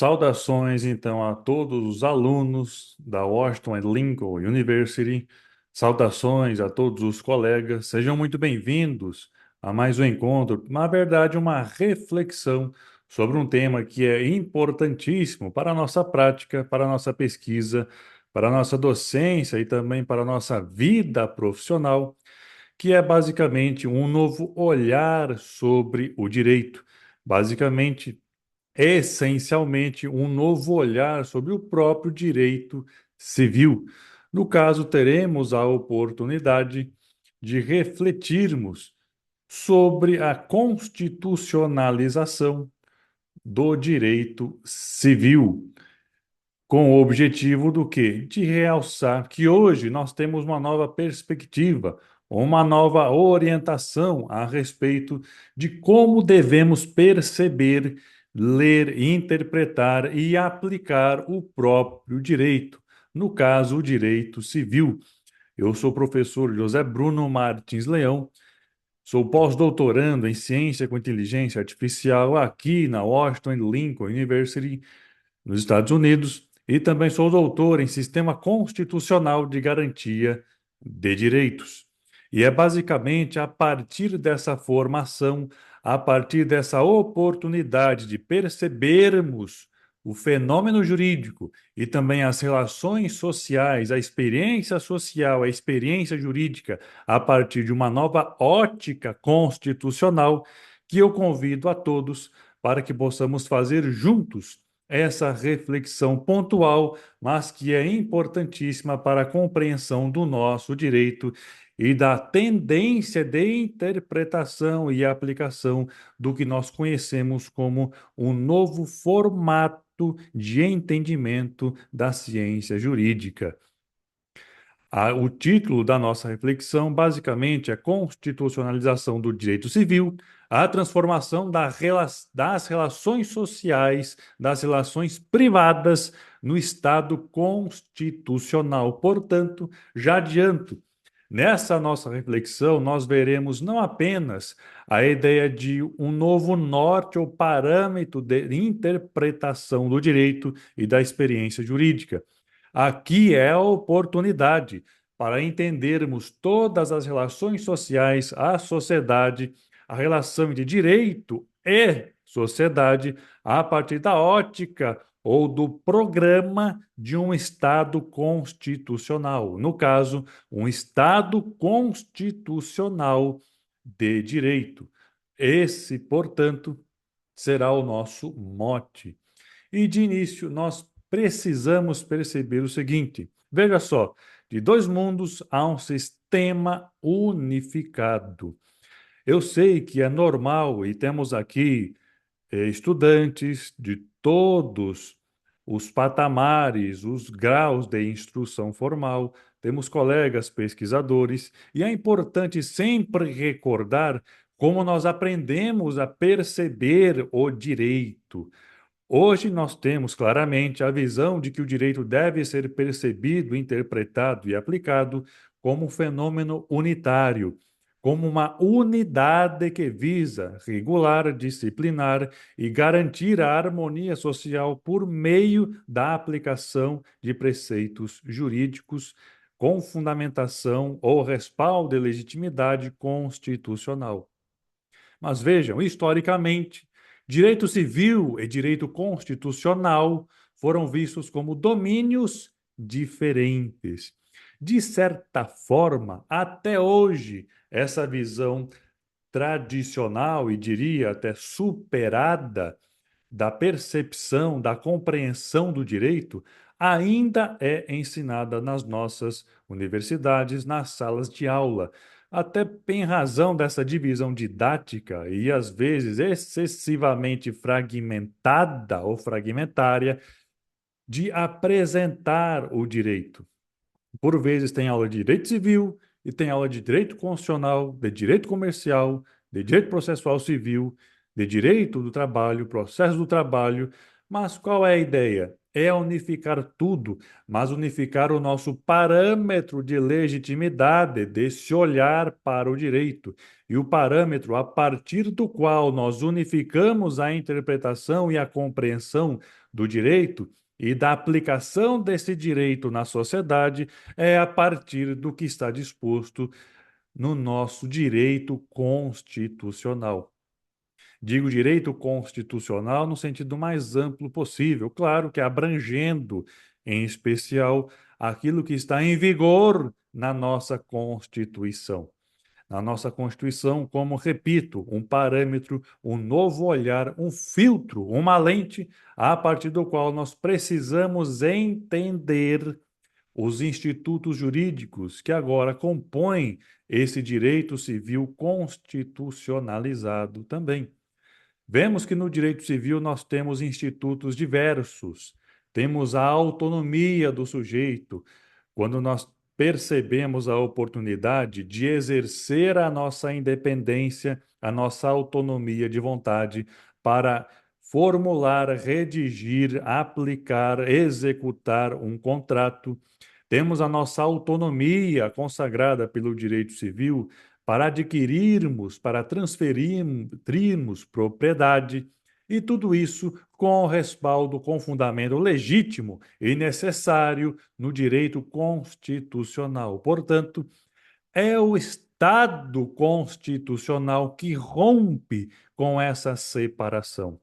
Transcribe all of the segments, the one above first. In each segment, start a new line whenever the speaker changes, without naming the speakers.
Saudações, então, a todos os alunos da Washington and Lincoln University. Saudações a todos os colegas. Sejam muito bem-vindos a mais um encontro, na verdade, uma reflexão sobre um tema que é importantíssimo para a nossa prática, para a nossa pesquisa, para a nossa docência e também para a nossa vida profissional, que é basicamente um novo olhar sobre o direito. Basicamente, essencialmente um novo olhar sobre o próprio direito civil. No caso, teremos a oportunidade de refletirmos sobre a constitucionalização do direito civil, com o objetivo do quê? De realçar que hoje nós temos uma nova perspectiva, uma nova orientação a respeito de como devemos perceber, ler, interpretar e aplicar o próprio direito, no caso, o direito civil. Eu sou o professor José Bruno Martins Leão, sou pós-doutorando em ciência com inteligência artificial aqui na Washington and Lincoln University, nos Estados Unidos, e também sou doutor em Sistema Constitucional de Garantia de Direitos. E é basicamente a partir dessa formação, a partir dessa oportunidade de percebermos o fenômeno jurídico e também as relações sociais, a experiência social, a experiência jurídica, a partir de uma nova ótica constitucional, que eu convido a todos para que possamos fazer juntos essa reflexão pontual, mas que é importantíssima para a compreensão do nosso direito e da tendência de interpretação e aplicação do que nós conhecemos como um novo formato de entendimento da ciência jurídica. O título da nossa reflexão, basicamente, é Constitucionalização do Direito Civil, a transformação das relações sociais, das relações privadas no Estado constitucional. Portanto, já adianto, nessa nossa reflexão, nós veremos não apenas a ideia de um novo norte ou parâmetro de interpretação do direito e da experiência jurídica. Aqui é a oportunidade para entendermos todas as relações sociais, a sociedade, a relação entre direito e sociedade, a partir da ótica ou do programa de um Estado constitucional. No caso, um Estado constitucional de direito. Esse, portanto, será o nosso mote. E de início, nós precisamos perceber o seguinte: veja só, de dois mundos há um sistema unificado. Eu sei que é normal e temos aqui estudantes de todos os patamares, os graus de instrução formal, temos colegas pesquisadores, e é importante sempre recordar como nós aprendemos a perceber o direito. Hoje nós temos claramente a visão de que o direito deve ser percebido, interpretado e aplicado como um fenômeno unitário, como uma unidade que visa regular, disciplinar e garantir a harmonia social por meio da aplicação de preceitos jurídicos com fundamentação ou respaldo de legitimidade constitucional. Mas vejam, historicamente, direito civil e direito constitucional foram vistos como domínios diferentes. De certa forma, até hoje, essa visão tradicional e diria até superada da percepção, da compreensão do direito, ainda é ensinada nas nossas universidades, nas salas de aula. Até em razão dessa divisão didática e às vezes excessivamente fragmentada ou fragmentária de apresentar o direito. Por vezes tem aula de direito civil e tem aula de direito constitucional, de direito comercial, de direito processual civil, de direito do trabalho, processo do trabalho, Mas qual é a ideia? É unificar tudo, mas unificar o nosso parâmetro de legitimidade desse olhar para o direito. E o parâmetro a partir do qual nós unificamos a interpretação e a compreensão do direito e da aplicação desse direito na sociedade é a partir do que está disposto no nosso direito constitucional. Digo direito constitucional no sentido mais amplo possível, claro que abrangendo, em especial, aquilo que está em vigor na nossa Constituição. Na nossa Constituição, como repito, um parâmetro, um novo olhar, um filtro, uma lente, a partir do qual nós precisamos entender os institutos jurídicos que agora compõem esse direito civil constitucionalizado também. Vemos que no direito civil nós temos institutos diversos, temos a autonomia do sujeito, quando nós percebemos a oportunidade de exercer a nossa independência, a nossa autonomia de vontade para formular, redigir, aplicar, executar um contrato. Temos a nossa autonomia consagrada pelo direito civil para adquirirmos, para transferirmos propriedade, e tudo isso com respaldo, com fundamento legítimo e necessário no direito constitucional. Portanto, é o Estado constitucional que rompe com essa separação.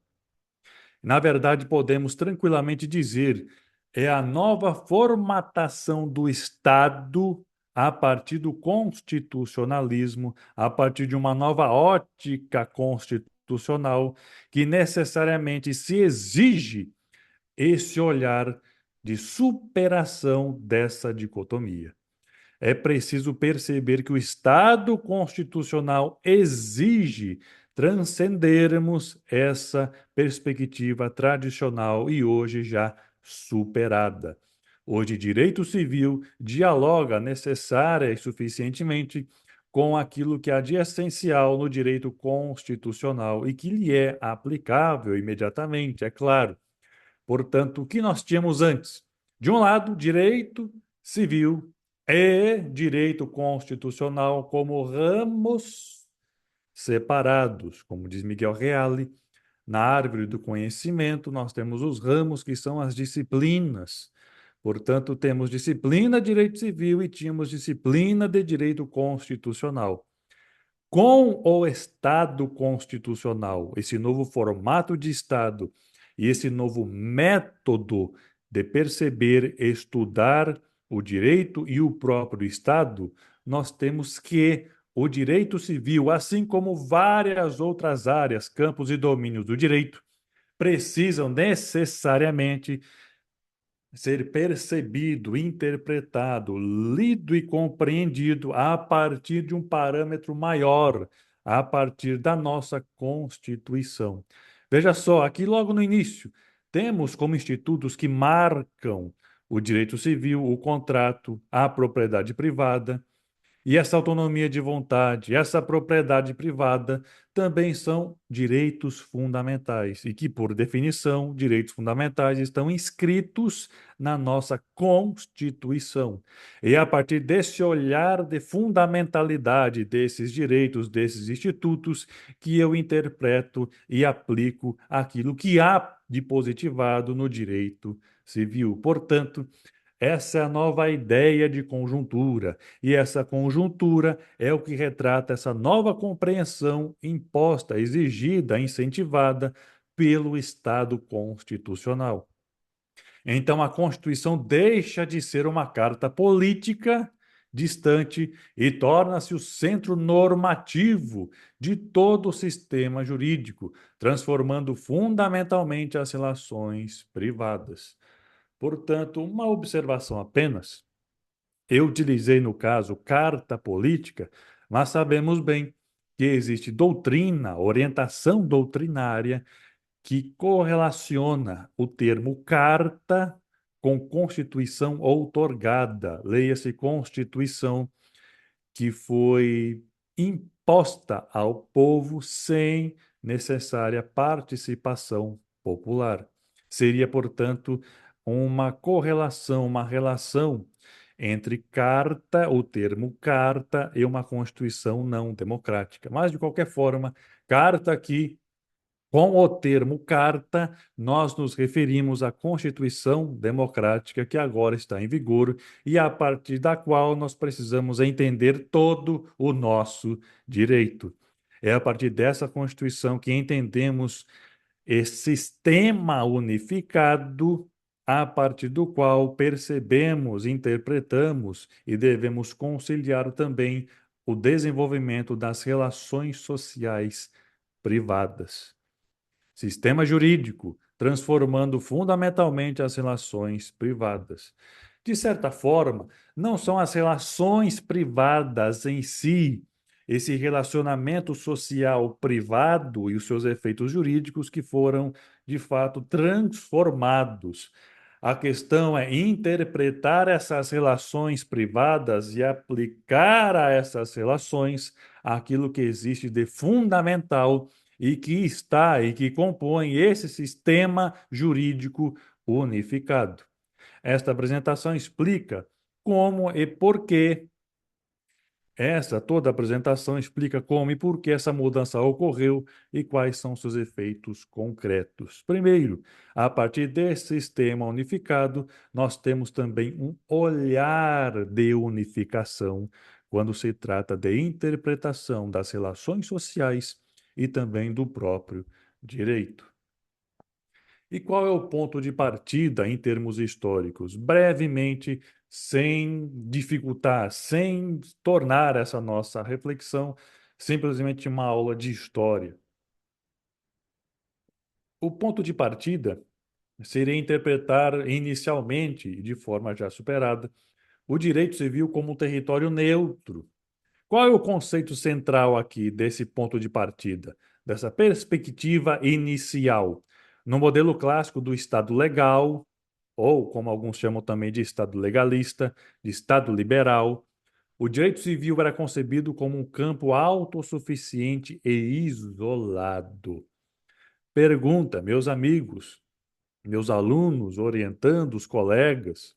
Na verdade, podemos tranquilamente dizer, é a nova formatação do Estado a partir do constitucionalismo, a partir de uma nova ótica constitucional, que necessariamente se exige esse olhar de superação dessa dicotomia. É preciso perceber que o Estado constitucional exige transcendermos essa perspectiva tradicional e hoje já superada. Hoje, direito civil dialoga necessária e suficientemente com aquilo que há de essencial no direito constitucional e que lhe é aplicável imediatamente, é claro. Portanto, o que nós tínhamos antes? De um lado, direito civil e direito constitucional como ramos separados, como diz Miguel Reale, na árvore do conhecimento, nós temos os ramos que são as disciplinas. Portanto, temos disciplina de direito civil e tínhamos disciplina de direito constitucional. Com o Estado constitucional, esse novo formato de Estado e esse novo método de perceber, estudar o direito e o próprio Estado, nós temos que o direito civil, assim como várias outras áreas, campos e domínios do direito, precisam necessariamente ser percebido, interpretado, lido e compreendido a partir de um parâmetro maior, a partir da nossa Constituição. Veja só, aqui logo no início, temos como institutos que marcam o direito civil, o contrato, a propriedade privada, e essa autonomia de vontade, essa propriedade privada também são direitos fundamentais e que, por definição, direitos fundamentais estão inscritos na nossa Constituição. E é a partir desse olhar de fundamentalidade desses direitos, desses institutos, que eu interpreto e aplico aquilo que há de positivado no direito civil. Portanto, essa é a nova ideia de conjuntura, e essa conjuntura é o que retrata essa nova compreensão imposta, exigida, incentivada pelo Estado constitucional. Então, a Constituição deixa de ser uma carta política distante e torna-se o centro normativo de todo o sistema jurídico, transformando fundamentalmente as relações privadas. Portanto, uma observação apenas. Eu utilizei, no caso, carta política, mas sabemos bem que existe doutrina, orientação doutrinária, que correlaciona o termo carta com Constituição outorgada. Leia-se Constituição, que foi imposta ao povo sem necessária participação popular. Seria, portanto, uma correlação, uma relação entre carta, o termo carta, e uma Constituição não democrática. Mas, de qualquer forma, carta aqui, com o termo carta, nós nos referimos à Constituição democrática que agora está em vigor e a partir da qual nós precisamos entender todo o nosso direito. É a partir dessa Constituição que entendemos esse sistema unificado a partir do qual percebemos, interpretamos e devemos conciliar também o desenvolvimento das relações sociais privadas. Sistema jurídico, transformando fundamentalmente as relações privadas. De certa forma, não são as relações privadas em si, esse relacionamento social privado e os seus efeitos jurídicos que foram, de fato, transformados. A questão é interpretar essas relações privadas e aplicar a essas relações aquilo que existe de fundamental e que está e que compõe esse sistema jurídico unificado. Esta apresentação explica como e por que toda a apresentação explica como e por que essa mudança ocorreu e quais são seus efeitos concretos. Primeiro, a partir desse sistema unificado, nós temos também um olhar de unificação quando se trata de interpretação das relações sociais e também do próprio direito. E qual é o ponto de partida em termos históricos? Brevemente, sem dificultar, sem tornar essa nossa reflexão simplesmente uma aula de história. O ponto de partida seria interpretar inicialmente, de forma já superada, o direito civil como um território neutro. Qual é o conceito central aqui desse ponto de partida, dessa perspectiva inicial? No modelo clássico do Estado legal, ou como alguns chamam também de Estado legalista, de Estado liberal, o direito civil era concebido como um campo autossuficiente e isolado. Pergunta, meus amigos, meus alunos, orientandos, colegas,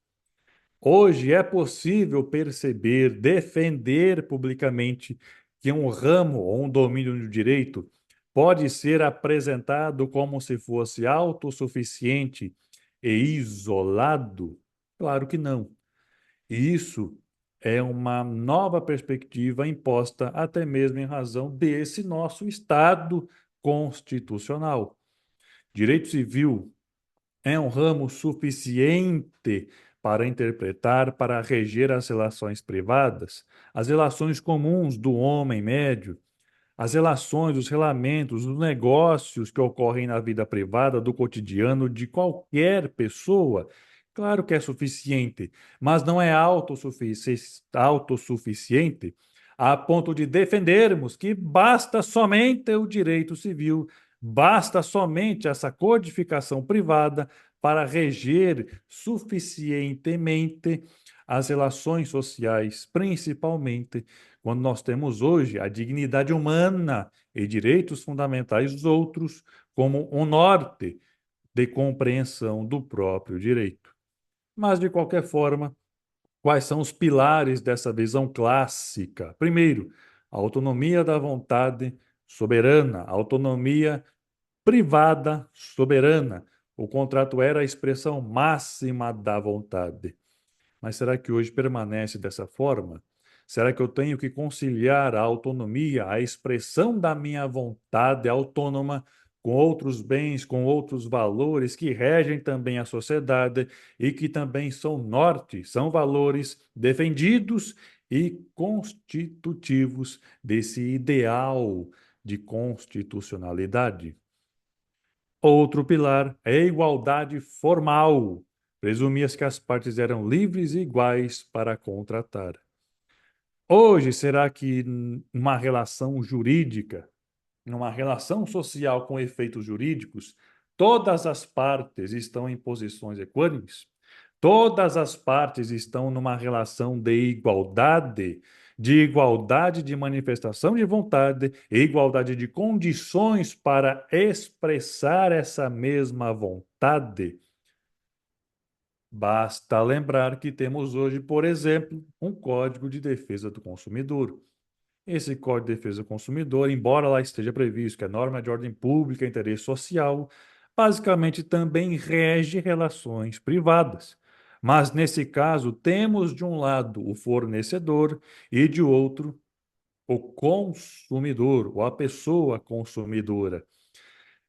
hoje é possível perceber, defender publicamente que um ramo ou um domínio do direito pode ser apresentado como se fosse autossuficiente e isolado? Claro que não. E isso é uma nova perspectiva imposta até mesmo em razão desse nosso Estado constitucional. Direito civil é um ramo suficiente para interpretar, para reger as relações privadas, as relações comuns do homem médio, as relações, os relamentos, os negócios que ocorrem na vida privada, do cotidiano de qualquer pessoa. Claro que é suficiente, mas não é autossuficiente a ponto de defendermos que basta somente o direito civil, basta somente essa codificação privada para reger suficientemente as relações sociais, principalmente quando nós temos hoje a dignidade humana e direitos fundamentais dos outros como um norte de compreensão do próprio direito. Mas, de qualquer forma, quais são os pilares dessa visão clássica? Primeiro, a autonomia da vontade soberana, a autonomia privada soberana. O contrato era a expressão máxima da vontade. Mas será que hoje permanece dessa forma? Será que eu tenho que conciliar a autonomia, a expressão da minha vontade autônoma com outros bens, com outros valores que regem também a sociedade e que também são norte, são valores defendidos e constitutivos desse ideal de constitucionalidade? Outro pilar é a igualdade formal. Presumia-se que as partes eram livres e iguais para contratar. Hoje, será que numa relação jurídica, numa relação social com efeitos jurídicos, todas as partes estão em posições equânimes? Todas as partes estão numa relação de igualdade de manifestação de vontade e igualdade de condições para expressar essa mesma vontade? vontade. Basta lembrar que temos hoje, por exemplo, um Código de Defesa do Consumidor. Esse Código de Defesa do Consumidor, embora lá esteja previsto que é norma de ordem pública, interesse social, basicamente também rege relações privadas. Mas, nesse caso, temos de um lado o fornecedor e de outro o consumidor, ou a pessoa consumidora.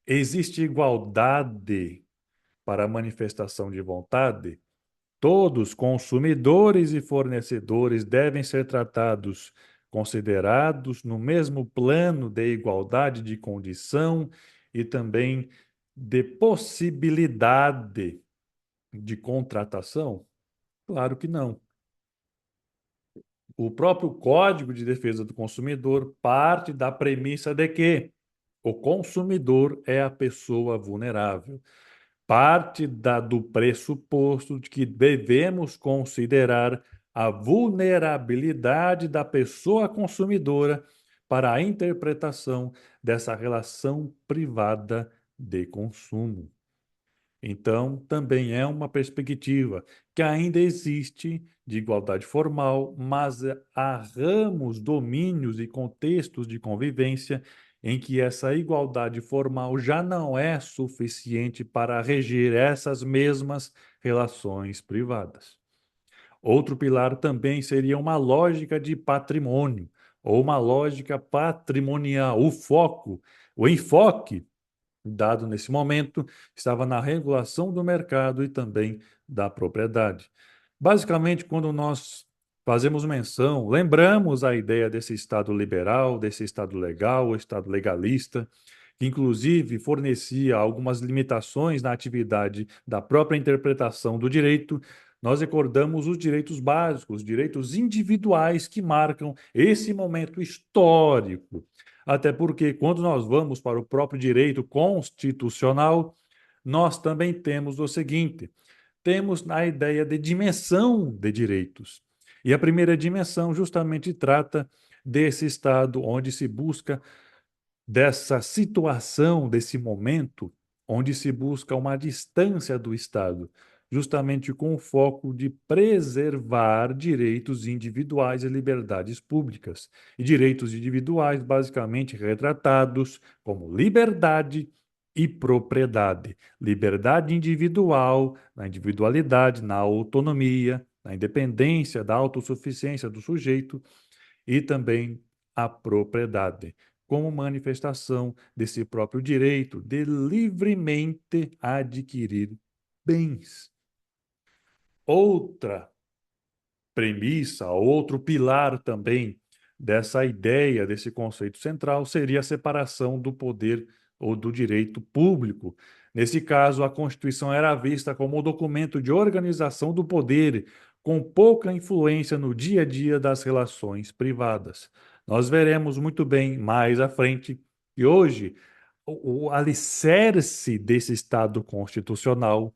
Existe igualdade para a manifestação de vontade? Todos, consumidores e fornecedores, devem ser tratados, considerados no mesmo plano de igualdade de condição e também de possibilidade de contratação? Claro que não. O próprio Código de Defesa do Consumidor parte da premissa de que o consumidor é a pessoa vulnerável. Parte do pressuposto de que devemos considerar a vulnerabilidade da pessoa consumidora para a interpretação dessa relação privada de consumo. Então, também é uma perspectiva que ainda existe de igualdade formal, mas há ramos, domínios e contextos de convivência em que essa igualdade formal já não é suficiente para reger essas mesmas relações privadas. Outro pilar também seria uma lógica de patrimônio, ou uma lógica patrimonial, o foco, o enfoque dado nesse momento, estava na regulação do mercado e também da propriedade. Basicamente, quando nós fazemos menção, lembramos a ideia desse Estado liberal, desse Estado legal, o Estado legalista, que inclusive fornecia algumas limitações na atividade da própria interpretação do direito. Nós recordamos os direitos básicos, os direitos individuais que marcam esse momento histórico. Até porque, quando nós vamos para o próprio direito constitucional, nós também temos o seguinte: temos a ideia de dimensão de direitos. E a primeira dimensão justamente trata desse estado onde se busca dessa situação, desse momento, onde se busca uma distância do Estado, justamente com o foco de preservar direitos individuais e liberdades públicas. E direitos individuais, basicamente retratados como liberdade e propriedade. Liberdade individual, na individualidade, na autonomia, na independência, da autossuficiência do sujeito e também a propriedade, como manifestação desse próprio direito de livremente adquirir bens. Outra premissa, outro pilar também dessa ideia, desse conceito central, seria a separação do poder ou do direito público. Nesse caso, a Constituição era vista como um documento de organização do poder, com pouca influência no dia a dia das relações privadas. Nós veremos muito bem mais à frente que hoje o alicerce desse Estado constitucional,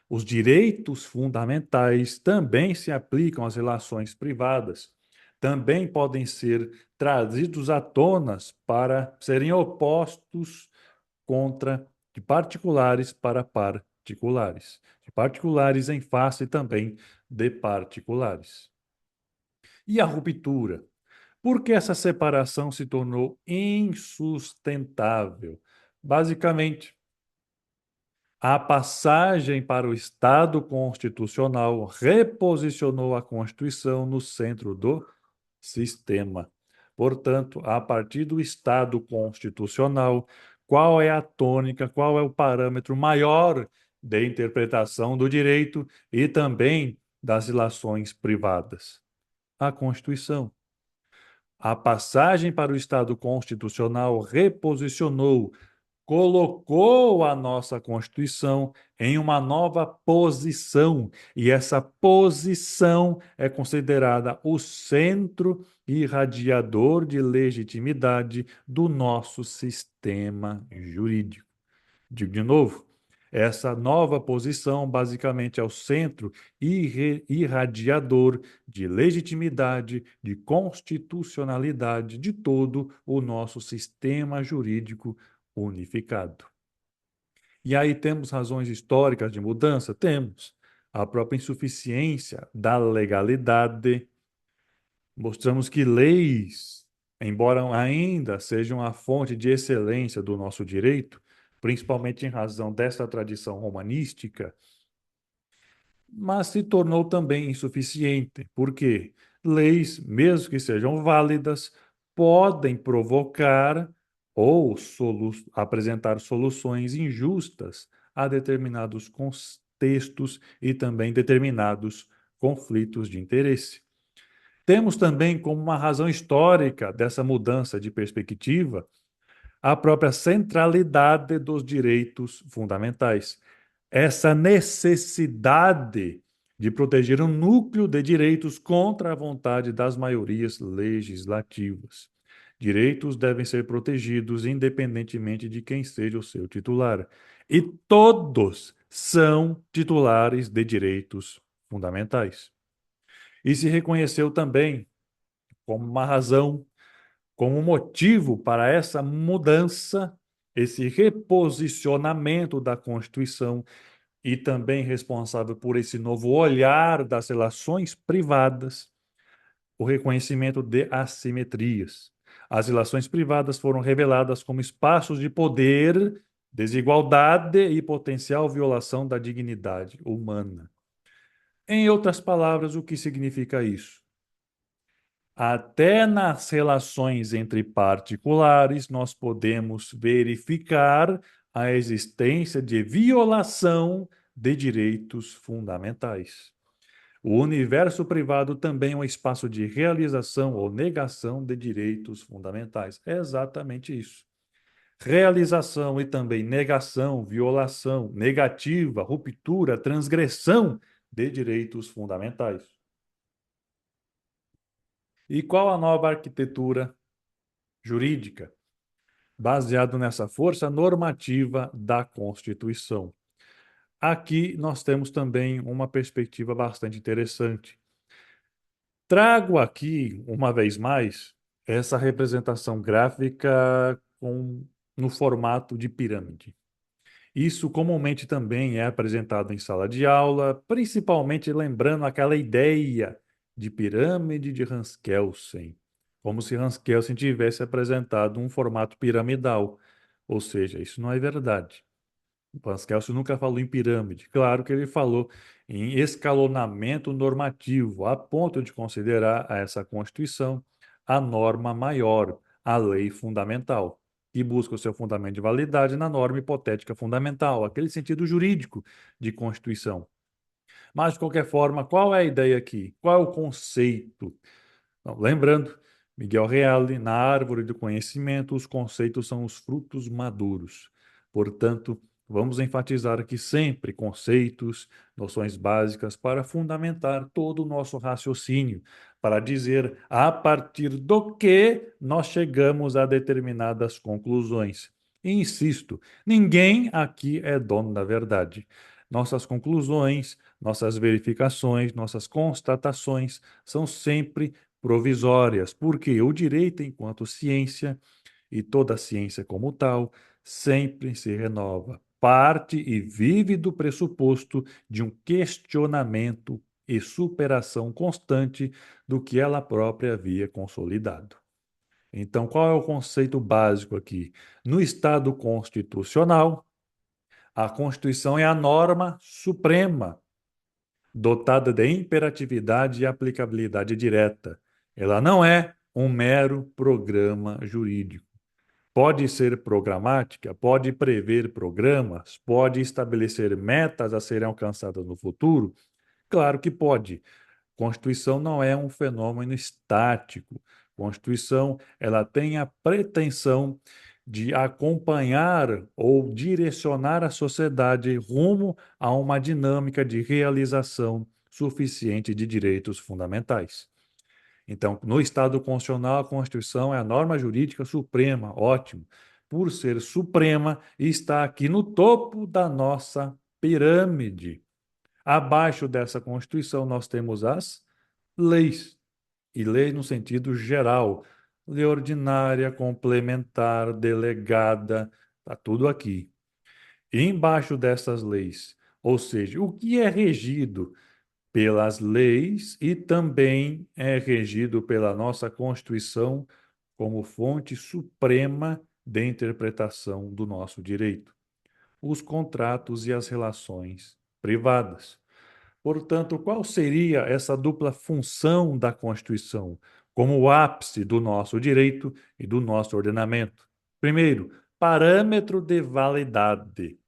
os direitos fundamentais também se aplicam às relações privadas, também podem ser trazidos à tona para serem opostos contra de particulares para particulares, de particulares em face também de particulares. E a ruptura? Por que essa separação se tornou insustentável? Basicamente, a passagem para o Estado constitucional reposicionou a Constituição no centro do sistema. Portanto, a partir do Estado constitucional, qual é a tônica, qual é o parâmetro maior de interpretação do direito e também das relações privadas? A Constituição. A passagem para o Estado constitucional reposicionou, colocou a nossa Constituição em uma nova posição, e essa posição é considerada o centro irradiador de legitimidade do nosso sistema jurídico. Digo de novo, essa nova posição basicamente é o centro irradiador de legitimidade, de constitucionalidade de todo o nosso sistema jurídico unificado. E aí temos razões históricas de mudança? Temos. A própria insuficiência da legalidade. Mostramos que leis, embora ainda sejam a fonte de excelência do nosso direito, principalmente em razão dessa tradição romanística, mas se tornou também insuficiente, porque leis, mesmo que sejam válidas, podem provocar ou apresentar soluções injustas a determinados contextos e também determinados conflitos de interesse. Temos também como uma razão histórica dessa mudança de perspectiva a própria centralidade dos direitos fundamentais, essa necessidade de proteger um núcleo de direitos contra a vontade das maiorias legislativas. Direitos devem ser protegidos independentemente de quem seja o seu titular. E todos são titulares de direitos fundamentais. E se reconheceu também como uma razão, como um motivo para essa mudança, esse reposicionamento da Constituição e também responsável por esse novo olhar das relações privadas, o reconhecimento de assimetrias. As relações privadas foram reveladas como espaços de poder, desigualdade e potencial violação da dignidade humana. Em outras palavras, o que significa isso? Até nas relações entre particulares, nós podemos verificar a existência de violação de direitos fundamentais. O universo privado também é um espaço de realização ou negação de direitos fundamentais. É exatamente isso. Realização e também negação, violação, negativa, ruptura, transgressão de direitos fundamentais. E qual a nova arquitetura jurídica? Baseado nessa força normativa da Constituição. Aqui nós temos também uma perspectiva bastante interessante. Trago aqui, uma vez mais, essa representação gráfica no formato de pirâmide. Isso comumente também é apresentado em sala de aula, principalmente lembrando aquela ideia de pirâmide de Hans Kelsen, como se Hans Kelsen tivesse apresentado um formato piramidal. Ou seja, isso não é verdade. O Pascal nunca falou em pirâmide. Claro que ele falou em escalonamento normativo, a ponto de considerar essa Constituição a norma maior, a lei fundamental, que busca o seu fundamento de validade na norma hipotética fundamental, aquele sentido jurídico de Constituição. Mas, de qualquer forma, qual é a ideia aqui? Qual é o conceito? Então, lembrando, Miguel Reale, na árvore do conhecimento, os conceitos são os frutos maduros. Portanto, vamos enfatizar aqui sempre conceitos, noções básicas para fundamentar todo o nosso raciocínio, para dizer a partir do que nós chegamos a determinadas conclusões. E insisto, ninguém aqui é dono da verdade. Nossas conclusões, nossas verificações, nossas constatações são sempre provisórias, porque o direito, enquanto ciência, e toda a ciência como tal, sempre se renova, parte e vive do pressuposto de um questionamento e superação constante do que ela própria havia consolidado. Então, qual é o conceito básico aqui? No Estado constitucional, a Constituição é a norma suprema dotada de imperatividade e aplicabilidade direta. Ela não é um mero programa jurídico. Pode ser programática, pode prever programas, pode estabelecer metas a serem alcançadas no futuro? Claro que pode. Constituição não é um fenômeno estático. Constituição, ela tem a pretensão de acompanhar ou direcionar a sociedade rumo a uma dinâmica de realização suficiente de direitos fundamentais. Então, no Estado constitucional, a Constituição é a norma jurídica suprema, ótimo. Por ser suprema, está aqui no topo da nossa pirâmide. Abaixo dessa Constituição, nós temos as leis, e leis no sentido geral, lei ordinária, complementar, delegada, está tudo aqui. Embaixo dessas leis, ou seja, o que é regido pelas leis e também é regido pela nossa Constituição como fonte suprema de interpretação do nosso direito, os contratos e as relações privadas. Portanto, qual seria essa dupla função da Constituição como o ápice do nosso direito e do nosso ordenamento? Primeiro, parâmetro de validade.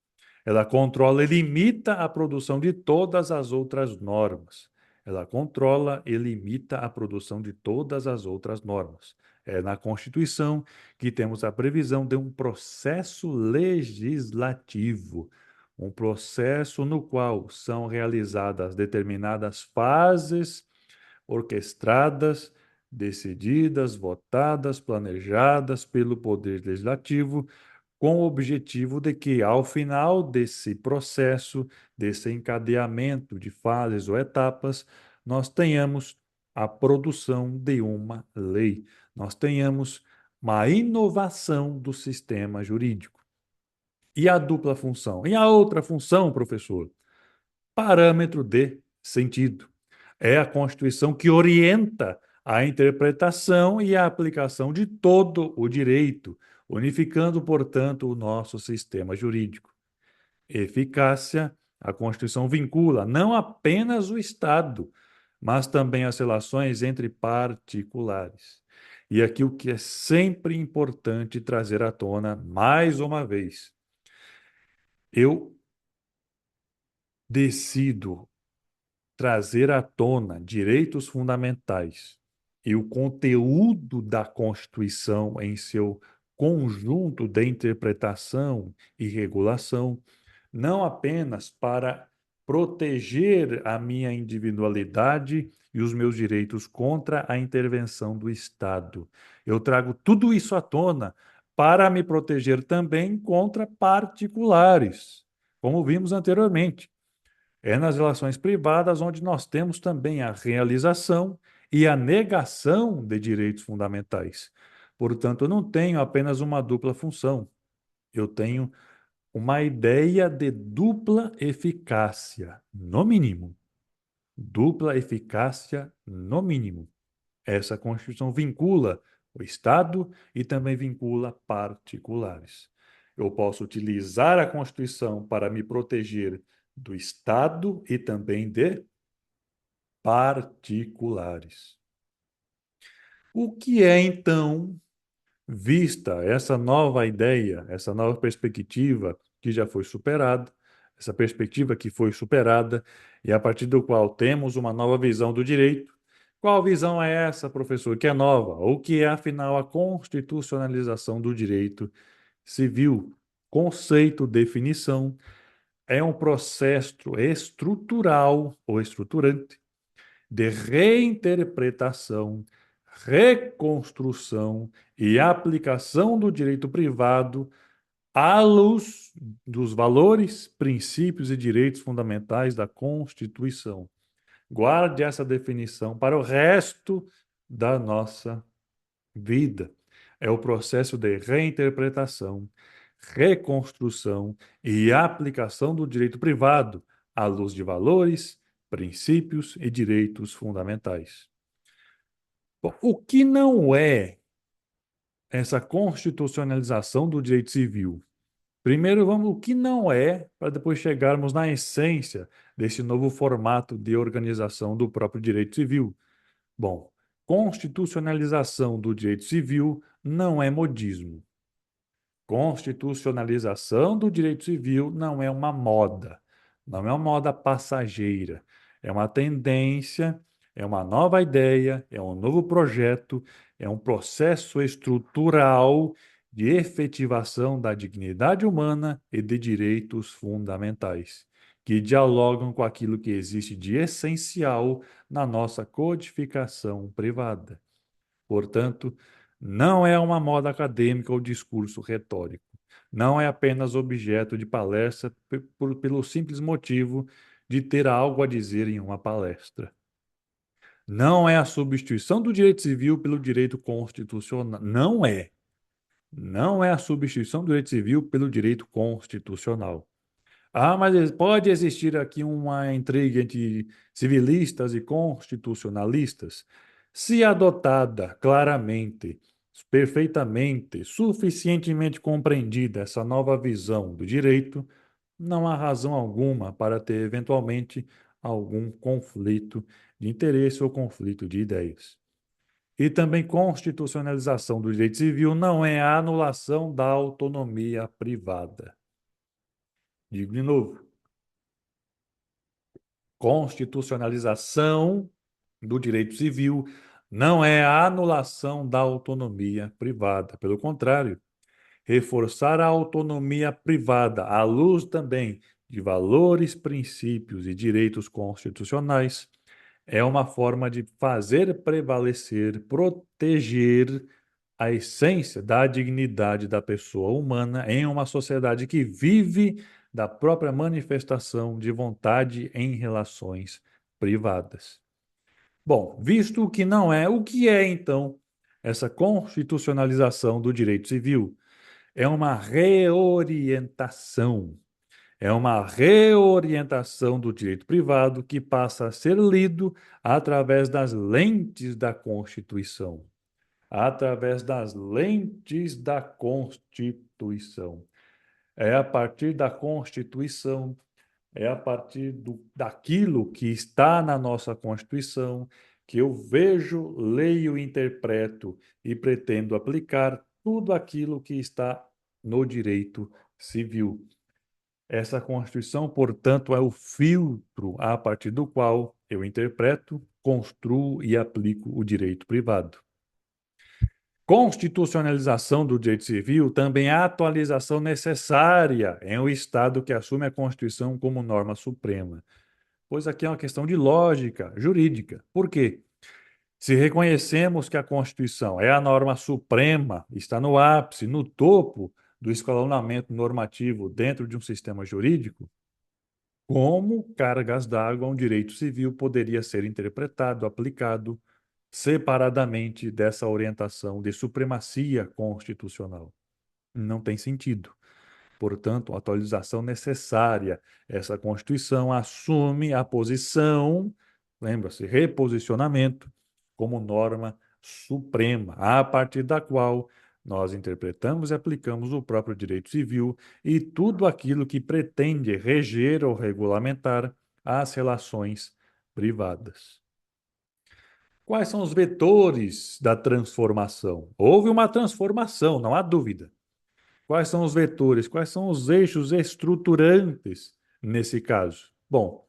Ela controla e limita a produção de todas as outras normas. Ela controla e limita a produção de todas as outras normas. É na Constituição que temos a previsão de um processo legislativo, um processo no qual são realizadas determinadas fases orquestradas, decididas, votadas, planejadas pelo Poder Legislativo com o objetivo de que, ao final desse processo, desse encadeamento de fases ou etapas, nós tenhamos a produção de uma lei, nós tenhamos uma inovação do sistema jurídico. E a dupla função? E a outra função, professor? Parâmetro de sentido. É a Constituição que orienta a interpretação e a aplicação de todo o direito, unificando, portanto, o nosso sistema jurídico. Eficácia, a Constituição vincula não apenas o Estado, mas também as relações entre particulares. E aqui o que é sempre importante trazer à tona, mais uma vez, eu decido trazer à tona direitos fundamentais e o conteúdo da Constituição em seu conjunto de interpretação e regulação, não apenas para proteger a minha individualidade e os meus direitos contra a intervenção do Estado. Eu trago tudo isso à tona para me proteger também contra particulares, como vimos anteriormente. É nas relações privadas onde nós temos também a realização e a negação de direitos fundamentais. Portanto, eu não tenho apenas uma dupla função, eu tenho uma ideia de dupla eficácia, no mínimo. Dupla eficácia, no mínimo. Essa Constituição vincula o Estado e também vincula particulares. Eu posso utilizar a Constituição para me proteger do Estado e também de particulares. O que é, então, vista essa nova ideia, essa nova perspectiva que já foi superada, essa perspectiva que foi superada e a partir do qual temos uma nova visão do direito? Qual visão é essa, professor, que é nova? Ou que é, afinal, a constitucionalização do direito civil? Conceito, definição, é um processo estrutural ou estruturante de reinterpretação, reconstrução e aplicação do direito privado à luz dos valores, princípios e direitos fundamentais da Constituição. Guarde essa definição para o resto da nossa vida. É o processo de reinterpretação, reconstrução e aplicação do direito privado à luz de valores, princípios e direitos fundamentais. Bom, o que não é essa constitucionalização do direito civil? Primeiro, vamos o que não é, para depois chegarmos na essência desse novo formato de organização do próprio direito civil. Bom, constitucionalização do direito civil não é modismo. Constitucionalização do direito civil não é uma moda, não é uma moda passageira, é uma tendência, é uma nova ideia, é um novo projeto, é um processo estrutural de efetivação da dignidade humana e de direitos fundamentais, que dialogam com aquilo que existe de essencial na nossa codificação privada. Portanto, não é uma moda acadêmica ou discurso retórico. Não é apenas objeto de palestra pelo simples motivo de ter algo a dizer em uma palestra. Não é a substituição do direito civil pelo direito constitucional. Não é. Não é a substituição do direito civil pelo direito constitucional. Ah, mas pode existir aqui uma intriga entre civilistas e constitucionalistas? Se adotada claramente, perfeitamente, suficientemente compreendida essa nova visão do direito, não há razão alguma para ter eventualmente algum conflito de interesse ou conflito de ideias. E também constitucionalização do direito civil não é a anulação da autonomia privada. Digo de novo, constitucionalização do direito civil não é a anulação da autonomia privada. Pelo contrário, reforçar a autonomia privada à luz também de valores, princípios e direitos constitucionais é uma forma de fazer prevalecer, proteger a essência da dignidade da pessoa humana em uma sociedade que vive da própria manifestação de vontade em relações privadas. Bom, visto que não é, o que é então essa constitucionalização do direito civil? É uma reorientação. É uma reorientação do direito privado que passa a ser lido através das lentes da Constituição. Através das lentes da Constituição. É a partir da Constituição, é a partir daquilo que está na nossa Constituição que eu vejo, leio, interpreto e pretendo aplicar tudo aquilo que está no direito civil. Essa Constituição, portanto, é o filtro a partir do qual eu interpreto, construo e aplico o direito privado. Constitucionalização do direito civil também é a atualização necessária em um Estado que assume a Constituição como norma suprema. Pois aqui é uma questão de lógica jurídica. Por quê? Se reconhecemos que a Constituição é a norma suprema, está no ápice, no topo do escalonamento normativo dentro de um sistema jurídico, como cargas d'água um direito civil poderia ser interpretado, aplicado separadamente dessa orientação de supremacia constitucional? Não tem sentido. Portanto, atualização necessária. Essa Constituição assume a posição, lembra-se, reposicionamento, como norma suprema, a partir da qual nós interpretamos e aplicamos o próprio direito civil e tudo aquilo que pretende reger ou regulamentar as relações privadas. Quais são os vetores da transformação? Houve uma transformação, não há dúvida. Quais são os vetores? Quais são os eixos estruturantes nesse caso? Bom,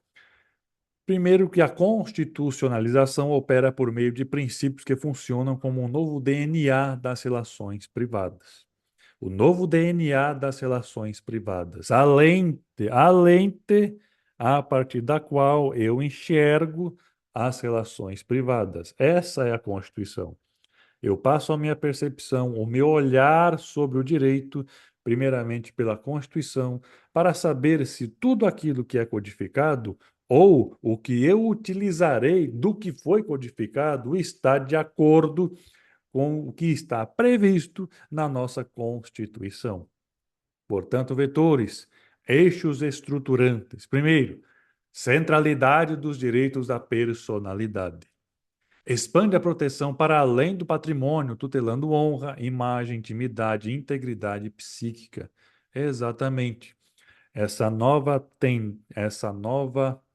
primeiro que a constitucionalização opera por meio de princípios que funcionam como um novo DNA das relações privadas. O novo DNA das relações privadas, a lente a partir da qual eu enxergo as relações privadas. Essa é a Constituição. Eu passo a minha percepção, o meu olhar sobre o direito, primeiramente pela Constituição, para saber se tudo aquilo que é codificado ou o que eu utilizarei do que foi codificado está de acordo com o que está previsto na nossa Constituição. Portanto, vetores, eixos estruturantes. Primeiro, centralidade dos direitos da personalidade. Expande a proteção para além do patrimônio, tutelando honra, imagem, intimidade, integridade psíquica. Exatamente. Essa nova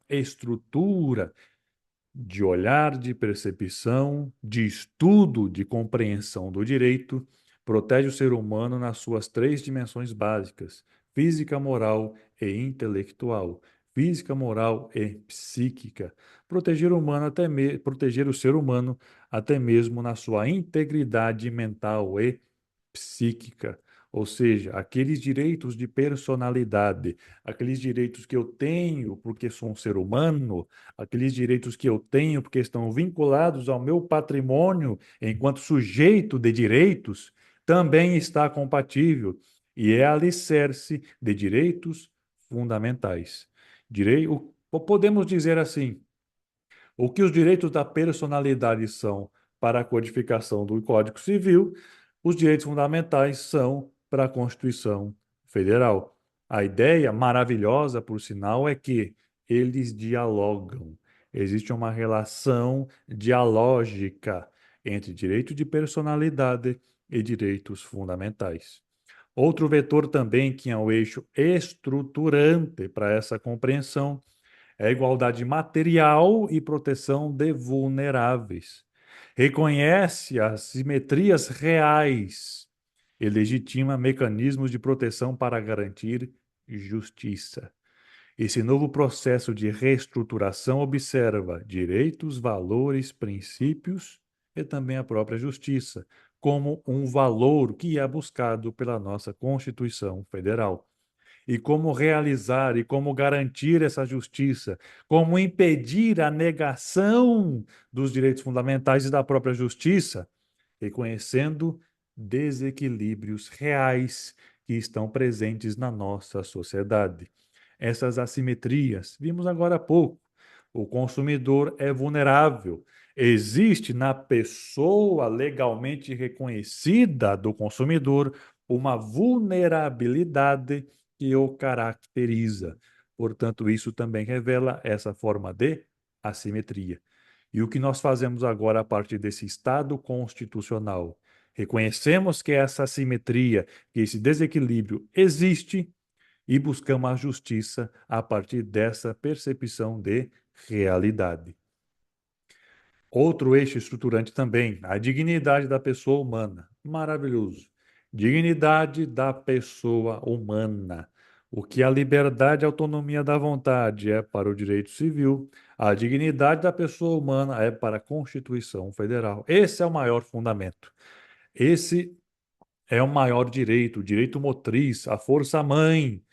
estrutura de olhar, de percepção, de estudo, de compreensão do direito, protege o ser humano nas suas três dimensões básicas: física, moral e intelectual. Física, moral e psíquica. Proteger o ser humano até mesmo na sua integridade mental e psíquica. Ou seja, aqueles direitos de personalidade, aqueles direitos que eu tenho porque sou um ser humano, aqueles direitos que eu tenho porque estão vinculados ao meu patrimônio enquanto sujeito de direitos, também está compatível e é alicerce de direitos fundamentais. Podemos dizer assim, o que os direitos da personalidade são para a codificação do Código Civil, os direitos fundamentais são para a Constituição Federal. A ideia maravilhosa, por sinal, é que eles dialogam. Existe uma relação dialógica entre direito de personalidade e direitos fundamentais. Outro vetor também que é o eixo estruturante para essa compreensão é a igualdade material e proteção de vulneráveis. Reconhece as simetrias reais e legitima mecanismos de proteção para garantir justiça. Esse novo processo de reestruturação observa direitos, valores, princípios e também a própria justiça, como um valor que é buscado pela nossa Constituição Federal. E como realizar e como garantir essa justiça, como impedir a negação dos direitos fundamentais e da própria justiça, reconhecendo desequilíbrios reais que estão presentes na nossa sociedade. Essas assimetrias, vimos agora há pouco. O consumidor é vulnerável. Existe na pessoa legalmente reconhecida do consumidor uma vulnerabilidade que o caracteriza. Portanto, isso também revela essa forma de assimetria. E o que nós fazemos agora a partir desse Estado constitucional? Reconhecemos que essa assimetria, que esse desequilíbrio existe e buscamos a justiça a partir dessa percepção de realidade. Outro eixo estruturante também, a dignidade da pessoa humana. Maravilhoso. Dignidade da pessoa humana. O que a liberdade e a autonomia da vontade é para o direito civil, a dignidade da pessoa humana é para a Constituição Federal. Esse é o maior fundamento. Esse é o maior direito, o direito motriz, a força-mãe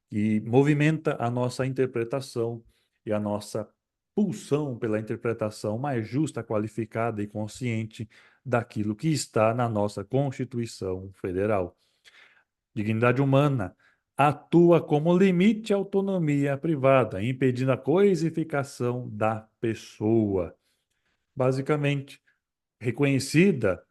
que movimenta a nossa interpretação e a nossa pulsão pela interpretação mais justa, qualificada e consciente daquilo que está na nossa Constituição Federal. Dignidade humana atua como limite à autonomia privada, impedindo a coisificação da pessoa. Basicamente, reconhecida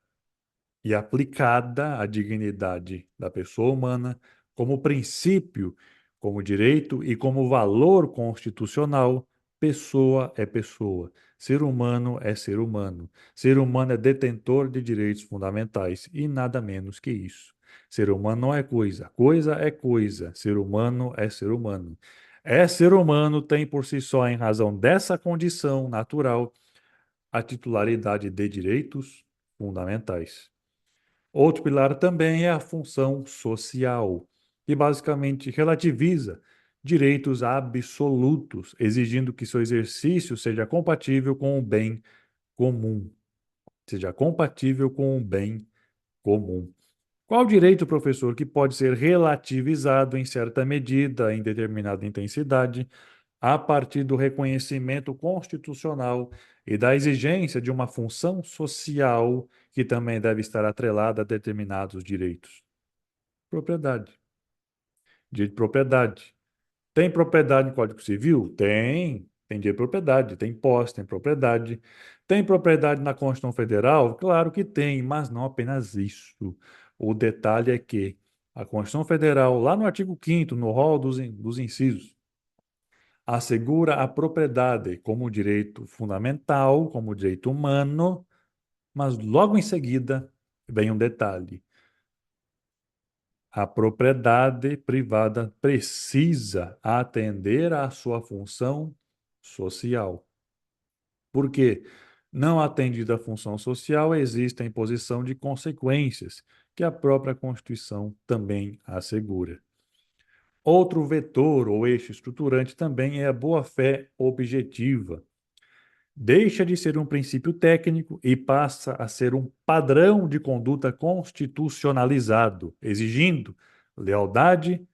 e aplicada à dignidade da pessoa humana como princípio, como direito e como valor constitucional, pessoa é pessoa, ser humano é ser humano. Ser humano é detentor de direitos fundamentais e nada menos que isso. Ser humano não é coisa, coisa é coisa, ser humano é ser humano. É ser humano tem por si só, em razão dessa condição natural, a titularidade de direitos fundamentais. Outro pilar também é a função social, que basicamente relativiza direitos absolutos, exigindo que seu exercício seja compatível com o bem comum. Seja compatível com o bem comum. Qual direito, professor, que pode ser relativizado em certa medida, em determinada intensidade, a partir do reconhecimento constitucional e da exigência de uma função social que também deve estar atrelada a determinados direitos? Propriedade. Direito de propriedade. Tem propriedade no Código Civil? Tem. Tem direito de propriedade, tem posse, tem propriedade. Tem propriedade na Constituição Federal? Claro que tem, mas não apenas isso. O detalhe é que a Constituição Federal, lá no artigo 5º, no rol dos incisos, assegura a propriedade como direito fundamental, como direito humano, mas logo em seguida vem um detalhe. A propriedade privada precisa atender à sua função social. Por quê? Não atendida a função social, existe a imposição de consequências, que a própria Constituição também assegura. Outro vetor ou eixo estruturante também é a boa-fé objetiva. Deixa de ser um princípio técnico e passa a ser um padrão de conduta constitucionalizado, exigindo lealdade,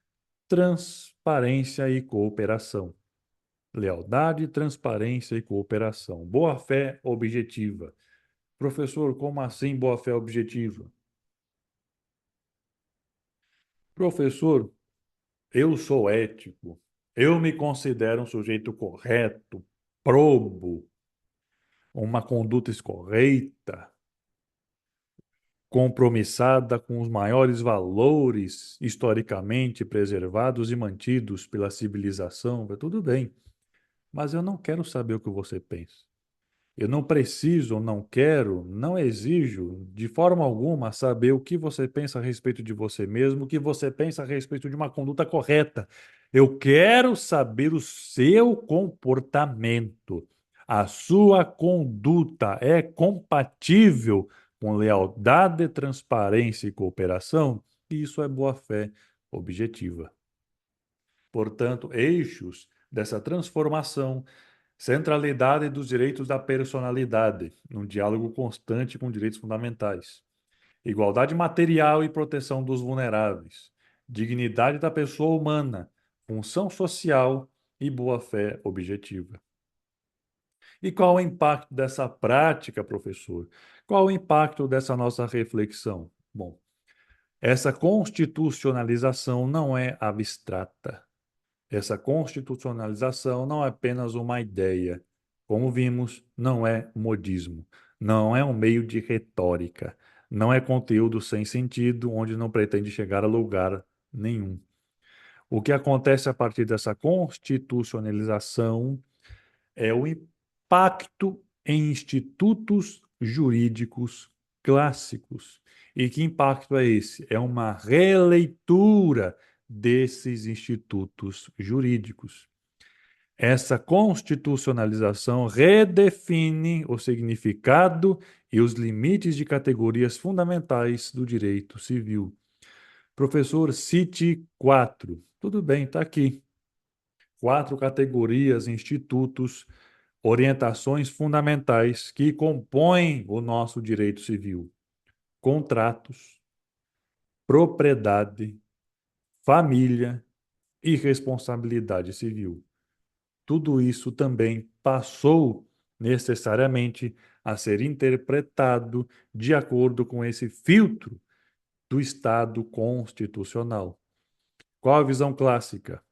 transparência e cooperação. Lealdade, transparência e cooperação. Boa-fé objetiva. Professor, como assim boa-fé objetiva? Professor, eu sou ético. Eu me considero um sujeito correto, probo, uma conduta escorreita. compromissada com os maiores valores historicamente preservados e mantidos pela civilização, tudo bem, mas eu não quero saber o que você pensa. Eu não preciso, não quero, não exijo de forma alguma saber o que você pensa a respeito de você mesmo, o que você pensa a respeito de uma conduta correta. Eu quero saber o seu comportamento. A sua conduta é compatível com lealdade, transparência e cooperação? Isso é boa-fé objetiva. Portanto, eixos dessa transformação, centralidade dos direitos da personalidade, num diálogo constante com direitos fundamentais. Igualdade material e proteção dos vulneráveis. Dignidade da pessoa humana, função social e boa-fé objetiva. E qual o impacto dessa prática, professor? Qual o impacto dessa nossa reflexão? Bom, essa constitucionalização não é abstrata. Essa constitucionalização não é apenas uma ideia. Como vimos, não é modismo, não é um meio de retórica, não é conteúdo sem sentido, onde não pretende chegar a lugar nenhum. O que acontece a partir dessa constitucionalização é o impacto em institutos jurídicos clássicos. E que impacto é esse? É uma releitura desses institutos jurídicos. Essa constitucionalização redefine o significado e os limites de categorias fundamentais do direito civil. Professor, cite quatro. Tudo bem, está aqui. Quatro categorias, institutos, orientações fundamentais que compõem o nosso direito civil: contratos, propriedade, família e responsabilidade civil. Tudo isso também passou necessariamente a ser interpretado de acordo com esse filtro do Estado constitucional. Qual a visão clássica?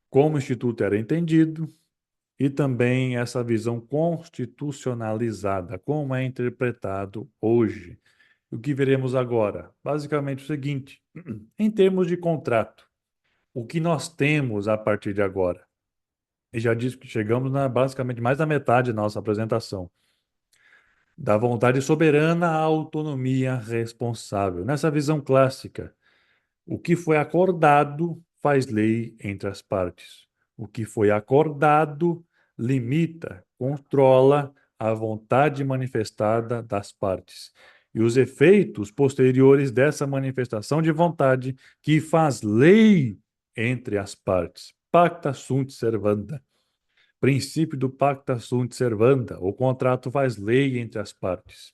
Como o Instituto era entendido, e também essa visão constitucionalizada, como é interpretado hoje. O que veremos agora? Basicamente o seguinte: em termos de contrato, o que nós temos a partir de agora? E já disse que chegamos basicamente mais da metade da nossa apresentação. Da vontade soberana à autonomia responsável. Nessa visão clássica, o que foi acordado faz lei entre as partes. O que foi acordado limita, controla a vontade manifestada das partes. E os efeitos posteriores dessa manifestação de vontade que faz lei entre as partes. Pacta sunt servanda. Princípio do pacta sunt servanda. O contrato faz lei entre as partes.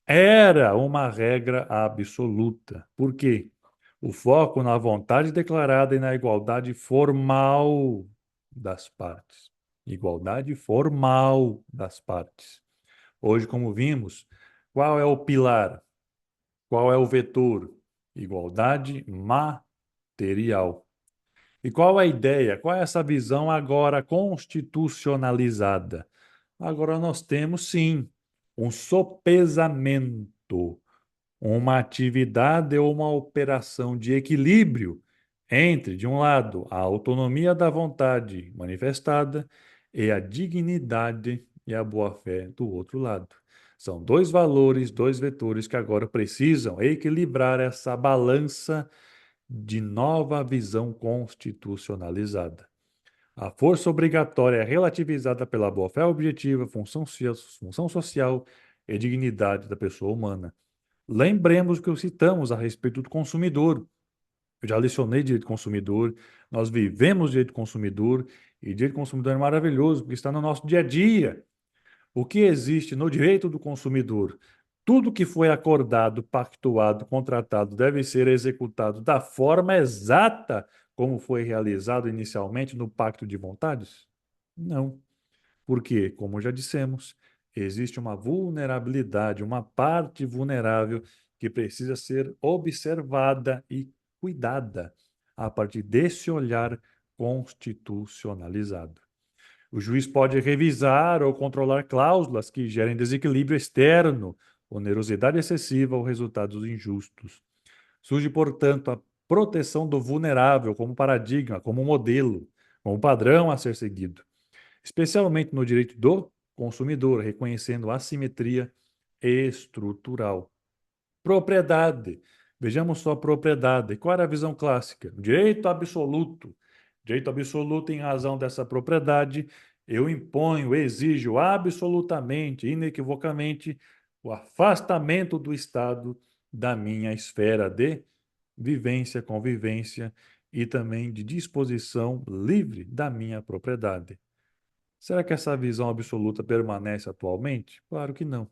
Era uma regra absoluta. Por quê? O foco na vontade declarada e na igualdade formal das partes. Igualdade formal das partes. Hoje, como vimos, qual é o pilar? Qual é o vetor? Igualdade material. E qual a ideia? Qual é essa visão agora constitucionalizada? Agora nós temos, sim, um sopesamento, uma atividade ou uma operação de equilíbrio entre, de um lado, a autonomia da vontade manifestada e a dignidade e a boa-fé do outro lado. São dois valores, dois vetores que agora precisam equilibrar essa balança de nova visão constitucionalizada. A força obrigatória é relativizada pela boa-fé objetiva, função social e dignidade da pessoa humana. Lembremos que citamos a respeito do consumidor. Eu já lecionei direito do consumidor, nós vivemos direito do consumidor, e direito do consumidor é maravilhoso, porque está no nosso dia a dia. O que existe no direito do consumidor? Tudo que foi acordado, pactuado, contratado deve ser executado da forma exata como foi realizado inicialmente no pacto de vontades? Não. Porque, como já dissemos, existe uma vulnerabilidade, uma parte vulnerável que precisa ser observada e cuidada a partir desse olhar constitucionalizado. O juiz pode revisar ou controlar cláusulas que gerem desequilíbrio externo onerosidade excessiva ou resultados injustos. Surge, portanto, a proteção do vulnerável como paradigma, como modelo, como padrão a ser seguido, especialmente no direito do consumidor, reconhecendo a assimetria estrutural. Propriedade. Vejamos só a propriedade. Qual era a visão clássica? Direito absoluto. Direito absoluto, em razão dessa propriedade, eu imponho, exijo absolutamente, inequivocamente, o afastamento do Estado da minha esfera de vivência, convivência e também de disposição livre da minha propriedade. Será que essa visão absoluta permanece atualmente? Claro que não.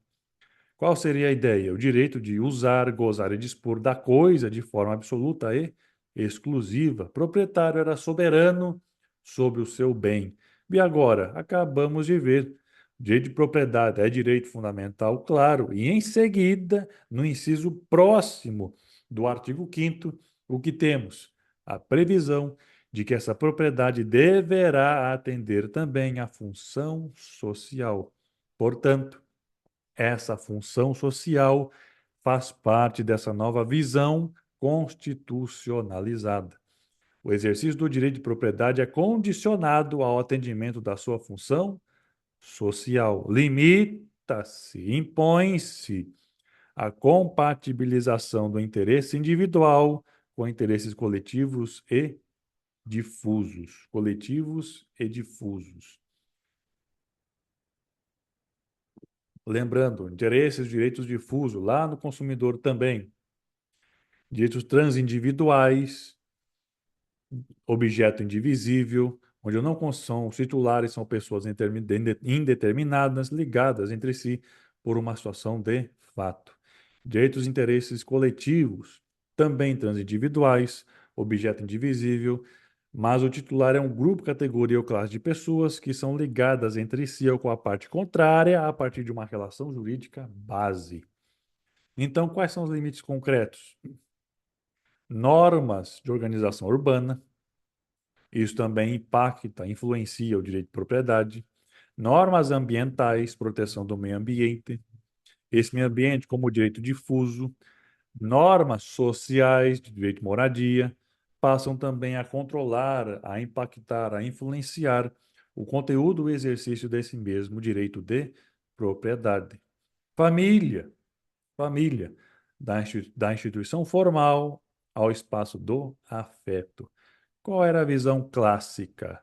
Qual seria a ideia? O direito de usar, gozar e dispor da coisa de forma absoluta e exclusiva. O proprietário era soberano sobre o seu bem. E agora, acabamos de ver. Direito de propriedade é direito fundamental, claro. E em seguida, no inciso próximo do artigo 5º, o que temos? A previsão de que essa propriedade deverá atender também à função social. Portanto, essa função social faz parte dessa nova visão constitucionalizada. O exercício do direito de propriedade é condicionado ao atendimento da sua função social. Limita-se, impõe-se a compatibilização do interesse individual com interesses coletivos e difusos. Coletivos e difusos. Lembrando, interesses, direitos difusos, lá no consumidor também. Direitos transindividuais, objeto indivisível, onde eu não são os titulares são pessoas indeterminadas, ligadas entre si por uma situação de fato. Direitos e interesses coletivos, também transindividuais, objeto indivisível, mas o titular é um grupo, categoria ou classe de pessoas que são ligadas entre si ou com a parte contrária a partir de uma relação jurídica base. Então, quais são os limites concretos? Normas de organização urbana, isso também impacta, influencia o direito de propriedade. Normas ambientais, proteção do meio ambiente, esse meio ambiente como direito difuso. Normas sociais de direito de moradia passam também a controlar, a impactar, a influenciar o conteúdo e exercício desse mesmo direito de propriedade. Família, família, da instituição formal ao espaço do afeto. Qual era a visão clássica?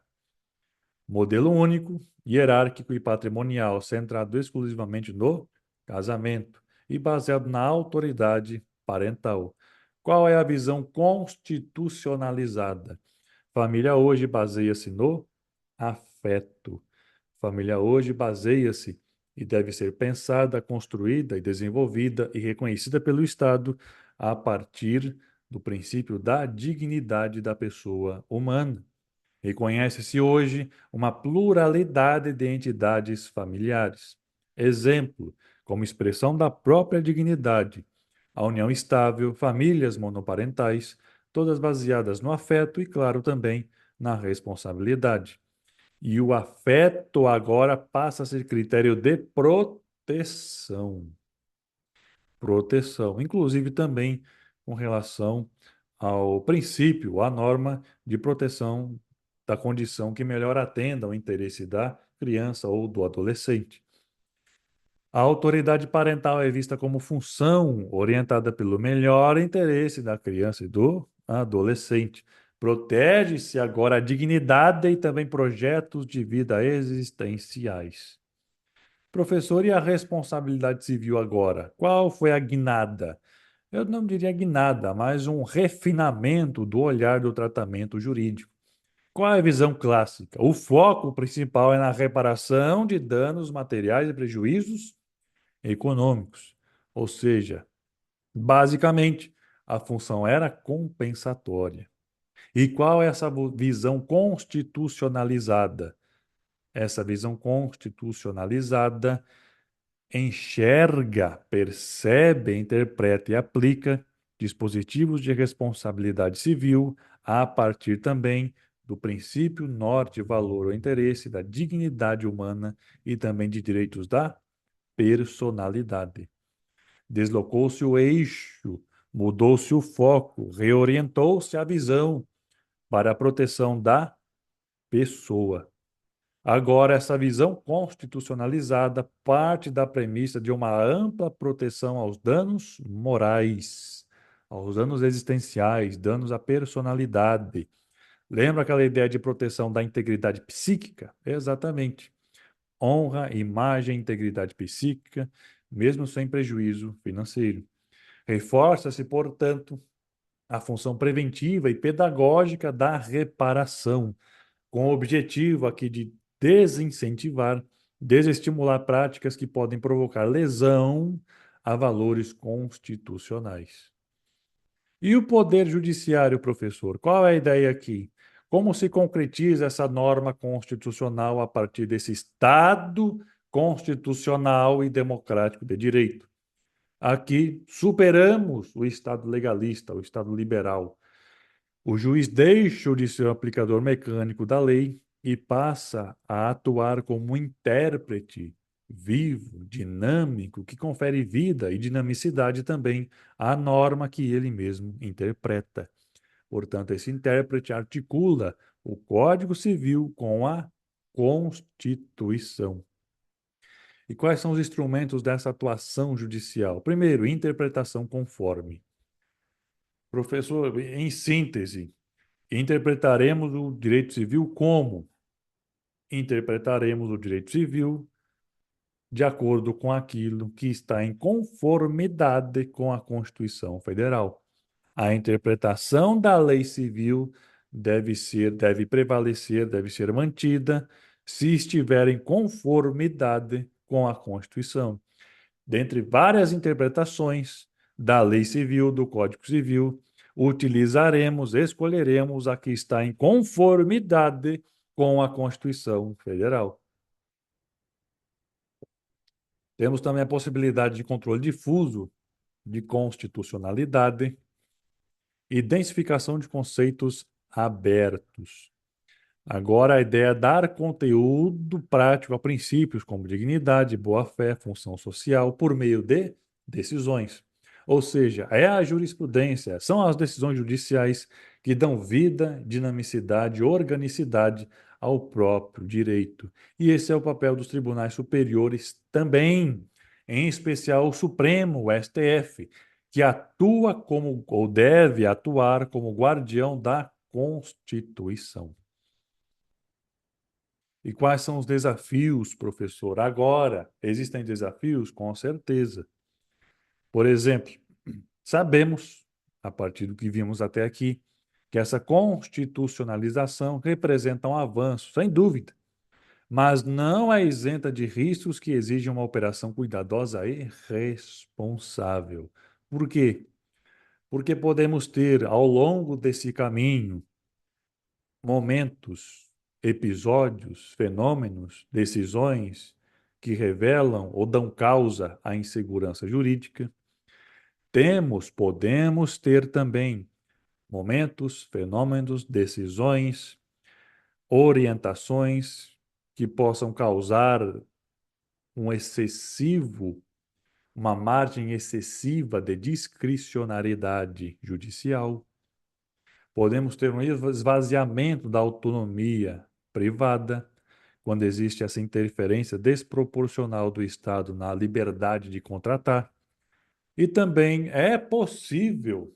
Modelo único, hierárquico e patrimonial, centrado exclusivamente no casamento e baseado na autoridade parental. Qual é a visão constitucionalizada? Família hoje baseia-se no afeto. Família hoje baseia-se e deve ser pensada, construída e desenvolvida e reconhecida pelo Estado a partir do princípio da dignidade da pessoa humana. Reconhece-se hoje uma pluralidade de entidades familiares. Exemplo, como expressão da própria dignidade, a união estável, famílias monoparentais, todas baseadas no afeto e, claro, também na responsabilidade. E o afeto agora passa a ser critério de proteção. Proteção, inclusive também com relação ao princípio, à norma de proteção da condição que melhor atenda ao interesse da criança ou do adolescente. A autoridade parental é vista como função orientada pelo melhor interesse da criança e do adolescente. Protege-se agora a dignidade e também projetos de vida existenciais. Professor, e a responsabilidade civil agora? Qual foi a guinada? Eu não diria guinada, mas um refinamento do olhar do tratamento jurídico. Qual é a visão clássica? O foco principal é na reparação de danos materiais e prejuízos econômicos. Ou seja, basicamente, a função era compensatória. E qual é essa visão constitucionalizada? Essa visão constitucionalizada enxerga, percebe, interpreta e aplica dispositivos de responsabilidade civil a partir também do princípio norte, valor ou interesse da dignidade humana e também de direitos da personalidade. deslocou-se o eixo, mudou-se o foco, reorientou-se a visão para a proteção da pessoa. Agora, essa visão constitucionalizada parte da premissa de uma ampla proteção aos danos morais, aos danos existenciais, danos à personalidade. Lembra aquela ideia de proteção da integridade psíquica? Exatamente. Honra, imagem, integridade psíquica, mesmo sem prejuízo financeiro. Reforça-se, portanto, a função preventiva e pedagógica da reparação, com o objetivo aqui de desincentivar, desestimular práticas que podem provocar lesão a valores constitucionais. E o poder judiciário, professor? Qual é a ideia aqui? Como se concretiza essa norma constitucional a partir desse Estado constitucional e democrático de direito? Aqui superamos o Estado legalista, o Estado liberal. O juiz deixa de ser o aplicador mecânico da lei e passa a atuar como um intérprete vivo, dinâmico, que confere vida e dinamicidade também à norma que ele mesmo interpreta. Portanto, esse intérprete articula o Código Civil com a Constituição. E quais são os instrumentos dessa atuação judicial? Primeiro, interpretação conforme. Professor, em síntese, interpretaremos o direito civil como? Interpretaremos o direito civil de acordo com aquilo que está em conformidade com a Constituição Federal. A interpretação da lei civil deve prevalecer, deve ser mantida se estiver em conformidade com a Constituição. Dentre várias interpretações da lei civil, do Código Civil, escolheremos a que está em conformidade com a Constituição Federal. Temos também a possibilidade de controle difuso de constitucionalidade e densificação de conceitos abertos. Agora, a ideia é dar conteúdo prático a princípios como dignidade, boa-fé, função social, por meio de decisões. Ou seja, é a jurisprudência, são as decisões judiciais que dão vida, dinamicidade, organicidade ao próprio direito. E esse é o papel dos tribunais superiores também, em especial o Supremo, o STF, que atua como, ou deve atuar como guardião da Constituição. E quais são os desafios, professor? Agora, existem desafios? Com certeza. Por exemplo, sabemos, a partir do que vimos até aqui, que essa constitucionalização representa um avanço, sem dúvida, mas não é isenta de riscos que exigem uma operação cuidadosa e responsável. Por quê? Porque podemos ter, ao longo desse caminho, momentos, episódios, fenômenos, decisões que revelam ou dão causa à insegurança jurídica. Podemos ter também momentos, fenômenos, decisões, orientações que possam causar um excessivo, uma margem excessiva de discricionariedade judicial. Podemos ter um esvaziamento da autonomia privada, quando existe essa interferência desproporcional do Estado na liberdade de contratar. E também é possível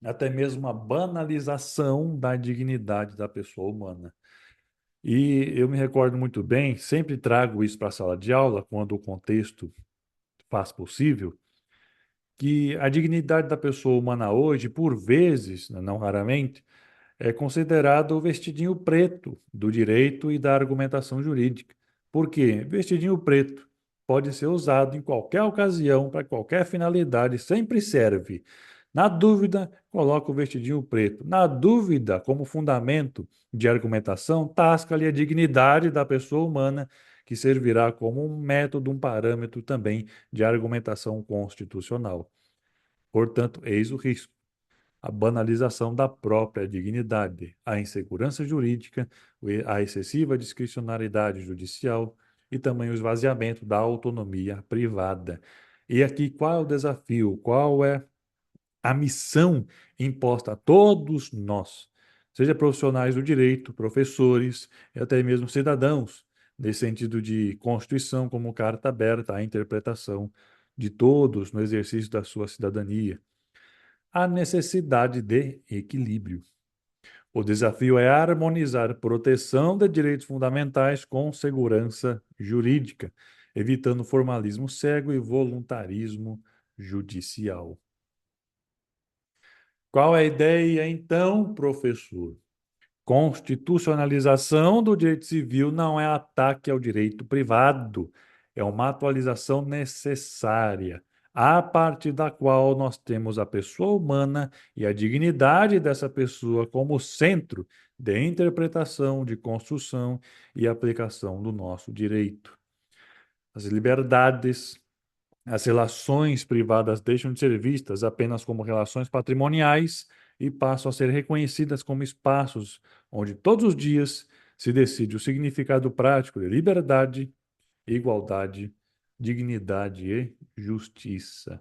até mesmo uma banalização da dignidade da pessoa humana. E eu me recordo muito bem, sempre trago isso para a sala de aula, quando o contexto faz possível, que a dignidade da pessoa humana hoje, por vezes, não raramente, é considerado o vestidinho preto do direito e da argumentação jurídica. Por quê? Vestidinho preto pode ser usado em qualquer ocasião, para qualquer finalidade, sempre serve. Na dúvida, coloca o vestidinho preto. Na dúvida, como fundamento de argumentação, tasca-lhe a dignidade da pessoa humana, que servirá como um método, um parâmetro também de argumentação constitucional. Portanto, eis o risco: a banalização da própria dignidade, a insegurança jurídica, a excessiva discricionariedade judicial e também o esvaziamento da autonomia privada. E aqui, qual é o desafio? Qual é a missão imposta a todos nós, seja profissionais do direito, professores e até mesmo cidadãos, nesse sentido de Constituição como carta aberta à interpretação de todos no exercício da sua cidadania? A necessidade de equilíbrio. O desafio é harmonizar proteção de direitos fundamentais com segurança jurídica, evitando formalismo cego e voluntarismo judicial. Qual é a ideia, então, professor? Constitucionalização do direito civil não é ataque ao direito privado, é uma atualização necessária, a partir da qual nós temos a pessoa humana e a dignidade dessa pessoa como centro de interpretação, de construção e aplicação do nosso direito. As liberdades, as relações privadas deixam de ser vistas apenas como relações patrimoniais e passam a ser reconhecidas como espaços onde todos os dias se decide o significado prático de liberdade, igualdade, dignidade e justiça.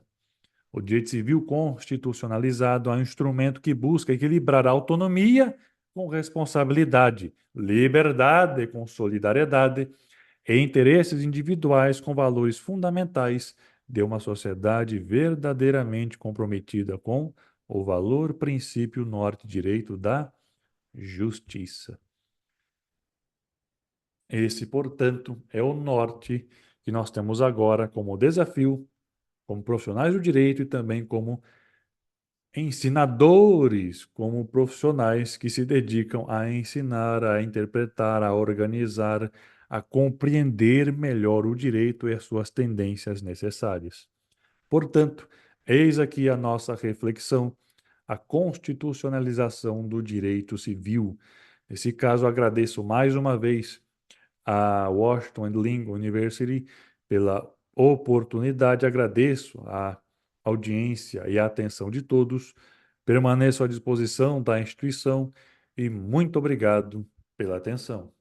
O direito civil constitucionalizado é um instrumento que busca equilibrar a autonomia com responsabilidade, liberdade com solidariedade e interesses individuais com valores fundamentais de uma sociedade verdadeiramente comprometida com o valor princípio norte direito da justiça. Esse, portanto, é o norte que nós temos agora como desafio, como profissionais do direito e também como ensinadores, como profissionais que se dedicam a ensinar, a interpretar, a organizar, a compreender melhor o direito e as suas tendências necessárias. Portanto, eis aqui a nossa reflexão, a constitucionalização do direito civil. Nesse caso, agradeço mais uma vez a Washington and Lincoln University pela oportunidade. Agradeço a audiência e a atenção de todos. Permaneço à disposição da instituição e muito obrigado pela atenção.